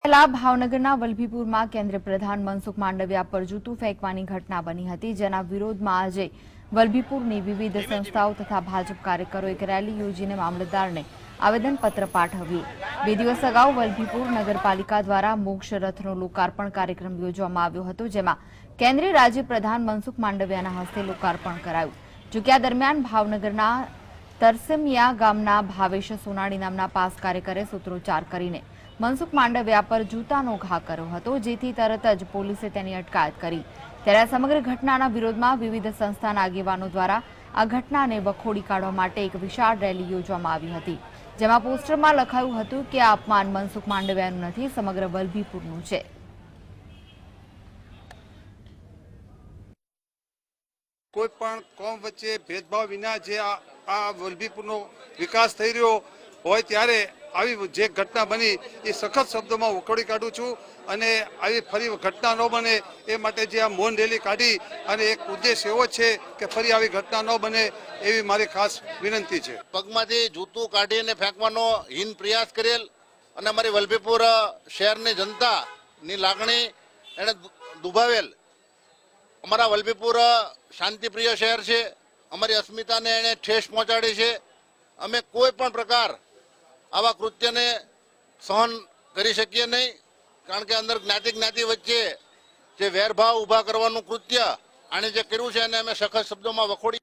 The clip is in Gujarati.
પહેલા ભાવનગરના વલભીપુરમાં કેન્દ્રીય પ્રધાન મનસુખ માંડવિયા પર જૂતું ફેંકવાની ઘટના બની હતી, જેના વિરોધમાં આજે વલભીપુરની વિવિધ સંસ્થાઓ તથા ભાજપ કાર્યકરોએ એક રેલી યોજીને મામલતદારને આવેદનપત્ર પાઠવ્યું। 2 દિવસ અગાઉ વલભીપુર નગરપાલિકા દ્વારા મોક્ષ રથનો લોકાર્પણ કાર્યક્રમ યોજવામાં આવ્યો હતો, જેમાં કેન્દ્રીય રાજ્ય પ્રધાન મનસુખ માંડવિયાના હસ્તે લોકાર્પણ કરાયું। જો કે આ દરમિયાન ભાવનગરના તરસેમિયા ગામના ભાવેશ સોનાણી નામના પાસ કાર્યકરે સૂત્રોચ્ચાર કરીને મનસુખ માંડવિયા પર જૂતાનો ઘા કર્યો હતો, જેથી તરત જ પોલીસે તેની અટકાયત કરી। ત્યારે આ સમગ્ર ઘટનાના વિરોધમાં વિવિધ સંસ્થાના આગેવાનો દ્વારા આ ઘટનાને વખોડી કાઢવા માટે એક વિશાળ રેલી યોજવામાં આવી હતી, જેમાં પોસ્ટરમાં લખાયું હતું કે આ અપમાન મનસુખ માંડવિયાનું નથી, સમગ્ર વલભીપુરનું છે। કોઈ પણ કોમ વચ્ચે ભેદભાવ વિના જે આ વલભીપુરનો વિકાસ થઈ રહ્યો હોય ત્યારે આવી જે ઘટના બની એ સખત શબ્દોમાં વખોડી કાઢું છું અને આવી ફરી ઘટના ન બને એ માટે જે આ મૌન રેલી કાઢી અને એક ઉદ્દેશ એવો છે કે ફરી આવી ઘટના ન બને એવી મારી ખાસ વિનંતી છે। પગમાંથી જૂતું કાઢીને ફેંકવાનો હીન પ્રયાસ કરેલ અને અમારી વલભીપુર શહેરની જનતાની લાગણી એણે દુભાવેલ। અમારા વલભીપુર શાંતિપ્રિય શહેર છે, અમારી અસ્મિતાને એણે ઠેસ પહોંચાડી છે। અમે કોઈ પણ પ્રકાર આવા કૃત્યને સહન કરી શકીએ નહીં, કારણ કે અંદર જ્ઞાતિ વચ્ચે જે વેરભાવ ઊભા કરવાનું કૃત્ય આણે જે કર્યું છે એને અમે સખત શબ્દોમાં વખોડી